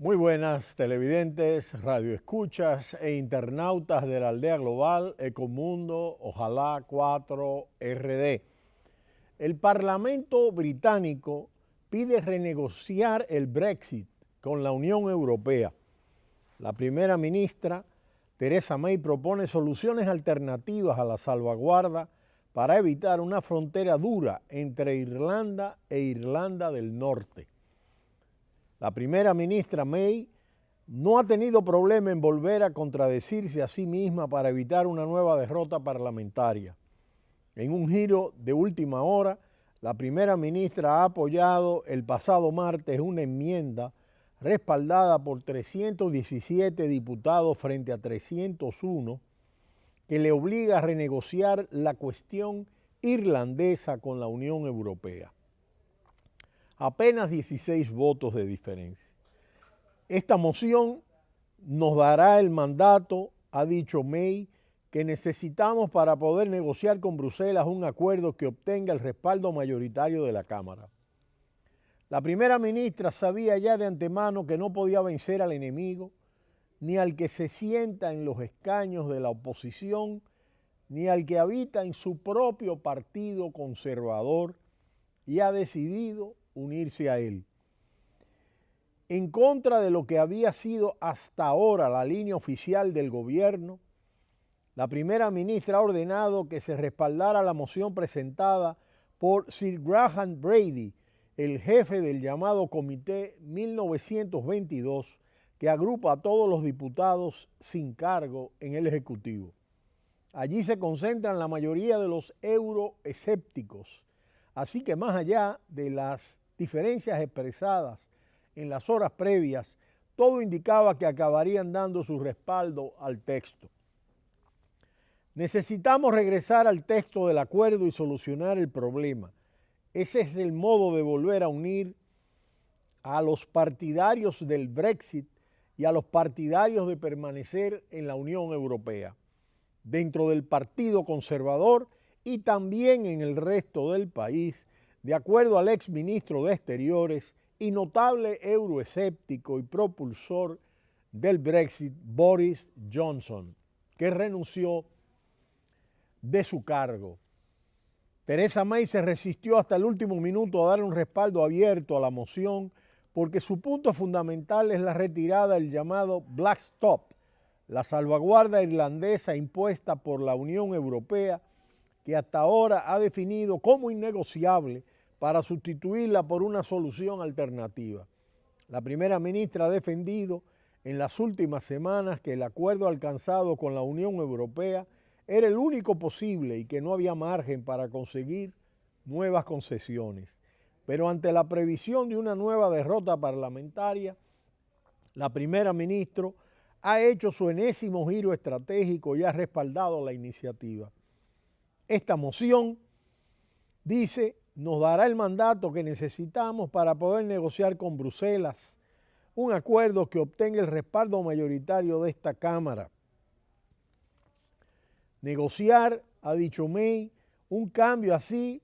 Muy buenas televidentes, radioescuchas e internautas de la aldea global Ecomundo, ojalá 4RD. El Parlamento británico pide renegociar el Brexit con la Unión Europea. La primera ministra, Theresa May, propone soluciones alternativas a la salvaguarda para evitar una frontera dura entre Irlanda e Irlanda del Norte. La primera ministra May no ha tenido problema en volver a contradecirse a sí misma para evitar una nueva derrota parlamentaria. En un giro de última hora, la primera ministra ha apoyado el pasado martes una enmienda respaldada por 317 diputados frente a 301 que le obliga a renegociar la cuestión irlandesa con la Unión Europea. Apenas 16 votos de diferencia. Esta moción nos dará el mandato, ha dicho May, que necesitamos para poder negociar con Bruselas un acuerdo que obtenga el respaldo mayoritario de la Cámara. La primera ministra sabía ya de antemano que no podía vencer al enemigo, ni al que se sienta en los escaños de la oposición, ni al que habita en su propio partido conservador, y ha decidido unirse a él. En contra de lo que había sido hasta ahora la línea oficial del gobierno, la primera ministra ha ordenado que se respaldara la moción presentada por Sir Graham Brady, el jefe del llamado Comité 1922, que agrupa a todos los diputados sin cargo en el Ejecutivo. Allí se concentran la mayoría de los euroescépticos, así que más allá de las diferencias expresadas en las horas previas, todo indicaba que acabarían dando su respaldo al texto. Necesitamos regresar al texto del acuerdo y solucionar el problema. Ese es el modo de volver a unir a los partidarios del Brexit y a los partidarios de permanecer en la Unión Europea, dentro del Partido Conservador y también en el resto del país, de acuerdo al exministro de Exteriores y notable euroescéptico y propulsor del Brexit, Boris Johnson, que renunció de su cargo. Theresa May se resistió hasta el último minuto a dar un respaldo abierto a la moción porque su punto fundamental es la retirada del llamado backstop, la salvaguarda irlandesa impuesta por la Unión Europea, que hasta ahora ha definido como innegociable para sustituirla por una solución alternativa. La primera ministra ha defendido en las últimas semanas que el acuerdo alcanzado con la Unión Europea era el único posible y que no había margen para conseguir nuevas concesiones. Pero ante la previsión de una nueva derrota parlamentaria, la primera ministra ha hecho su enésimo giro estratégico y ha respaldado la iniciativa. Esta moción, dice, nos dará el mandato que necesitamos para poder negociar con Bruselas un acuerdo que obtenga el respaldo mayoritario de esta Cámara. Negociar, ha dicho May, un cambio así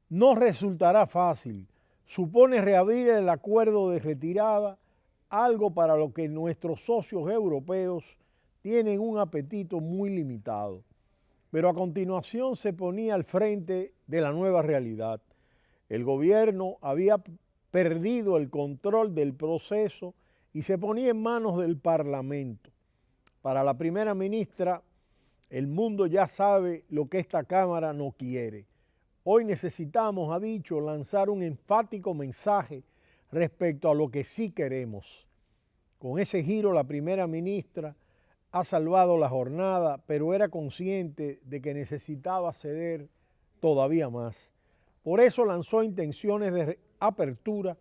no resultará fácil. Supone reabrir el acuerdo de retirada, algo para lo que nuestros socios europeos tienen un apetito muy limitado. Pero a continuación se ponía al frente de la nueva realidad. El gobierno había perdido el control del proceso y se ponía en manos del Parlamento. Para la primera ministra, el mundo ya sabe lo que esta Cámara no quiere. Hoy necesitamos, ha dicho, lanzar un enfático mensaje respecto a lo que sí queremos. Con ese giro, la primera ministra ha salvado la jornada, pero era consciente de que necesitaba ceder todavía más. Por eso lanzó intenciones de apertura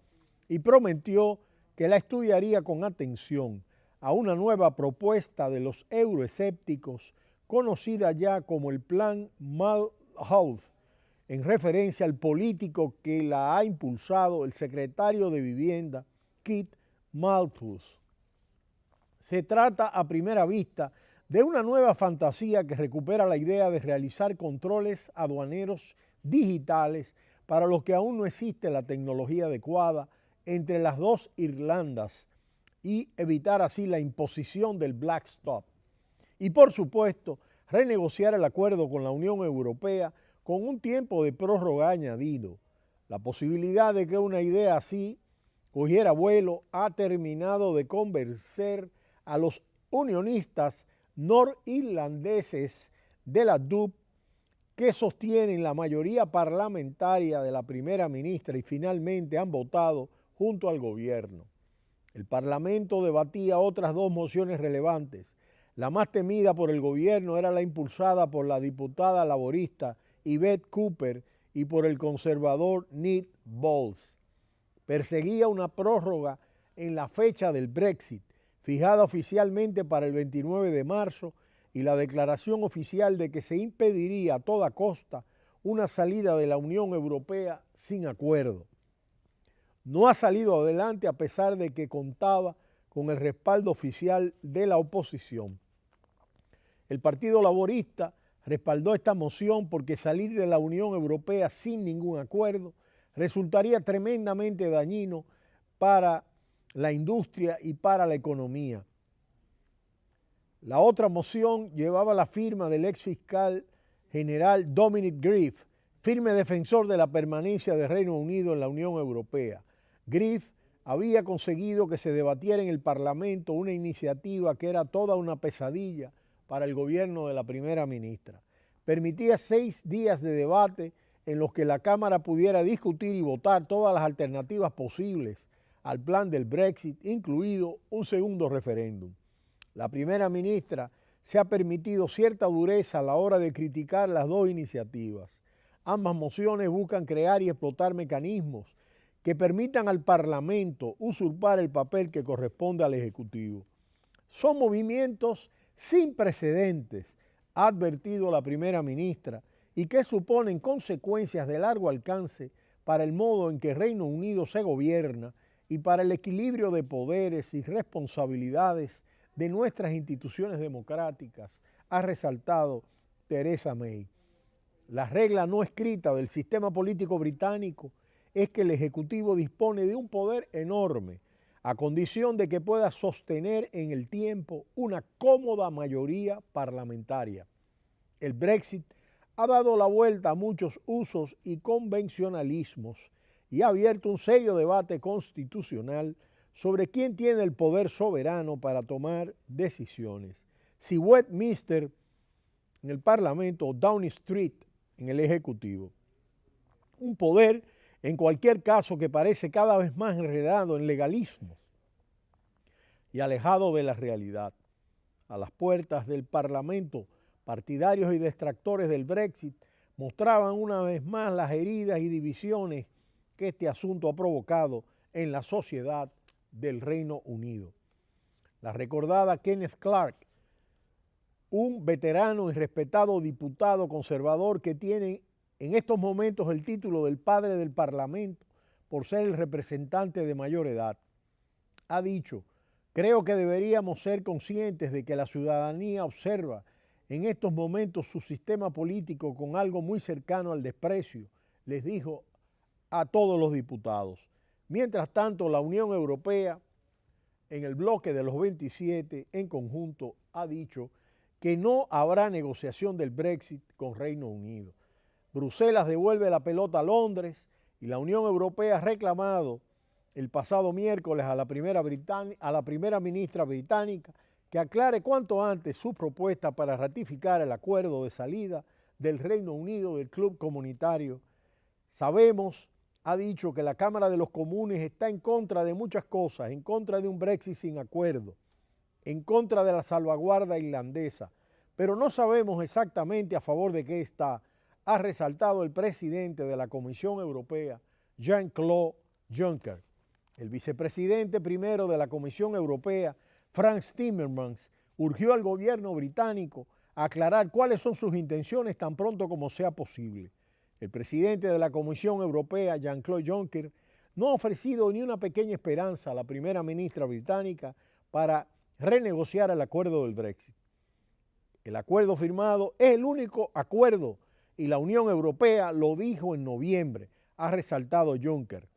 y prometió que la estudiaría con atención a una nueva propuesta de los euroescépticos conocida ya como el Plan Malthus, en referencia al político que la ha impulsado el secretario de Vivienda, Keith Malthus. Se trata a primera vista de una nueva fantasía que recupera la idea de realizar controles aduaneros digitales para los que aún no existe la tecnología adecuada entre las dos Irlandas y evitar así la imposición del backstop. Y por supuesto, renegociar el acuerdo con la Unión Europea con un tiempo de prórroga añadido. La posibilidad de que una idea así cogiera vuelo ha terminado de convencer a los unionistas norirlandeses de la DUP, que sostienen la mayoría parlamentaria de la primera ministra y finalmente han votado junto al gobierno. El Parlamento debatía otras dos mociones relevantes. La más temida por el gobierno era la impulsada por la diputada laborista Yvette Cooper y por el conservador Nick Boles. Perseguía una prórroga en la fecha del Brexit, fijada oficialmente para el 29 de marzo, y la declaración oficial de que se impediría a toda costa una salida de la Unión Europea sin acuerdo. No ha salido adelante a pesar de que contaba con el respaldo oficial de la oposición. El Partido Laborista respaldó esta moción porque salir de la Unión Europea sin ningún acuerdo resultaría tremendamente dañino para la industria y para la economía. La otra moción llevaba la firma del ex fiscal general Dominic Griff, firme defensor de la permanencia del Reino Unido en la Unión Europea. Griff había conseguido que se debatiera en el Parlamento una iniciativa que era toda una pesadilla para el gobierno de la primera ministra. Permitía 6 días de debate en los que la Cámara pudiera discutir y votar todas las alternativas posibles al plan del Brexit, incluido un segundo referéndum. La primera ministra se ha permitido cierta dureza a la hora de criticar las dos iniciativas. Ambas mociones buscan crear y explotar mecanismos que permitan al Parlamento usurpar el papel que corresponde al Ejecutivo. Son movimientos sin precedentes, ha advertido la primera ministra, y que suponen consecuencias de largo alcance para el modo en que Reino Unido se gobierna y para el equilibrio de poderes y responsabilidades de nuestras instituciones democráticas, ha resaltado Theresa May. La regla no escrita del sistema político británico es que el Ejecutivo dispone de un poder enorme, a condición de que pueda sostener en el tiempo una cómoda mayoría parlamentaria. El Brexit ha dado la vuelta a muchos usos y convencionalismos y ha abierto un serio debate constitucional sobre quién tiene el poder soberano para tomar decisiones. Si Westminster en el Parlamento o Downing Street en el Ejecutivo. Un poder, en cualquier caso, que parece cada vez más enredado en legalismos y alejado de la realidad. A las puertas del Parlamento, partidarios y detractores del Brexit mostraban una vez más las heridas y divisiones que este asunto ha provocado en la sociedad del Reino Unido. La recordada Kenneth Clark, un veterano y respetado diputado conservador que tiene en estos momentos el título del padre del Parlamento por ser el representante de mayor edad, ha dicho: creo que deberíamos ser conscientes de que la ciudadanía observa en estos momentos su sistema político con algo muy cercano al desprecio, les dijo a todos los diputados. Mientras tanto, la Unión Europea, en el bloque de los 27, en conjunto, ha dicho que no habrá negociación del Brexit con Reino Unido. Bruselas devuelve la pelota a Londres y la Unión Europea ha reclamado el pasado miércoles a la primera ministra británica que aclare cuanto antes su propuesta para ratificar el acuerdo de salida del Reino Unido del Club Comunitario. Sabemos, ha dicho, que la Cámara de los Comunes está en contra de muchas cosas, en contra de un Brexit sin acuerdo, en contra de la salvaguarda irlandesa, pero no sabemos exactamente a favor de qué está, ha resaltado el presidente de la Comisión Europea, Jean-Claude Juncker. El vicepresidente primero de la Comisión Europea, Frans Timmermans, urgió al gobierno británico a aclarar cuáles son sus intenciones tan pronto como sea posible. El presidente de la Comisión Europea, Jean-Claude Juncker, no ha ofrecido ni una pequeña esperanza a la primera ministra británica para renegociar el acuerdo del Brexit. El acuerdo firmado es el único acuerdo y la Unión Europea lo dijo en noviembre, ha resaltado Juncker.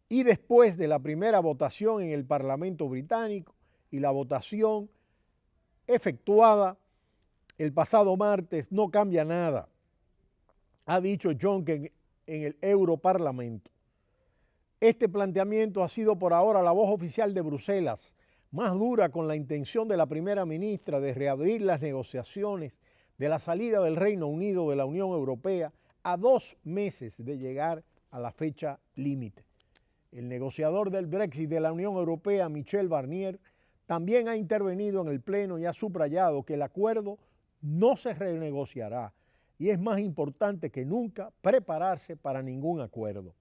Y después de la primera votación en el Parlamento británico y la votación efectuada el pasado martes, no cambia nada, ha dicho Juncker en el Europarlamento. Este planteamiento ha sido por ahora la voz oficial de Bruselas, más dura con la intención de la primera ministra de reabrir las negociaciones de la salida del Reino Unido de la Unión Europea a 2 meses de llegar a la fecha límite. El negociador del Brexit de la Unión Europea, Michel Barnier, también ha intervenido en el Pleno y ha subrayado que el acuerdo no se renegociará y es más importante que nunca prepararse para ningún acuerdo.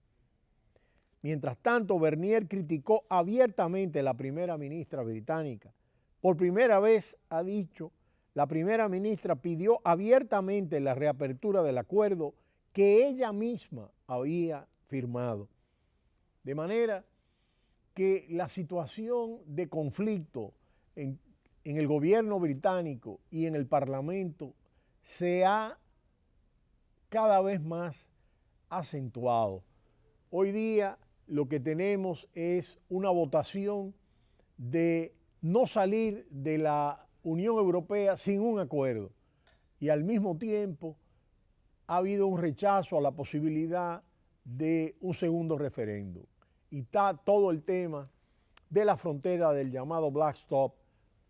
Mientras tanto, Barnier criticó abiertamente a la primera ministra británica. Por primera vez, ha dicho, la primera ministra pidió abiertamente la reapertura del acuerdo que ella misma había firmado. De manera que la situación de conflicto en el gobierno británico y en el Parlamento se ha cada vez más acentuado. Hoy día lo que tenemos es una votación de no salir de la Unión Europea sin un acuerdo y al mismo tiempo ha habido un rechazo a la posibilidad de un segundo referéndum. Y está todo el tema de la frontera del llamado backstop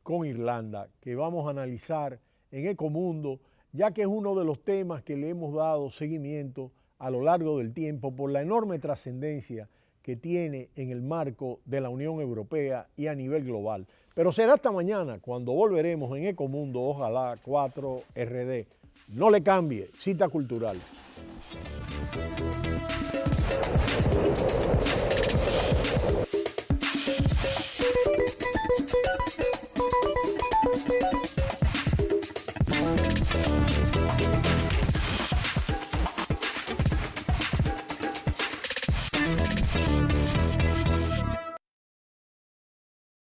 con Irlanda, que vamos a analizar en Ecomundo, ya que es uno de los temas que le hemos dado seguimiento a lo largo del tiempo por la enorme trascendencia que tiene en el marco de la Unión Europea y a nivel global. Pero será hasta mañana cuando volveremos en Ecomundo, ojalá 4RD. No le cambie, cita cultural.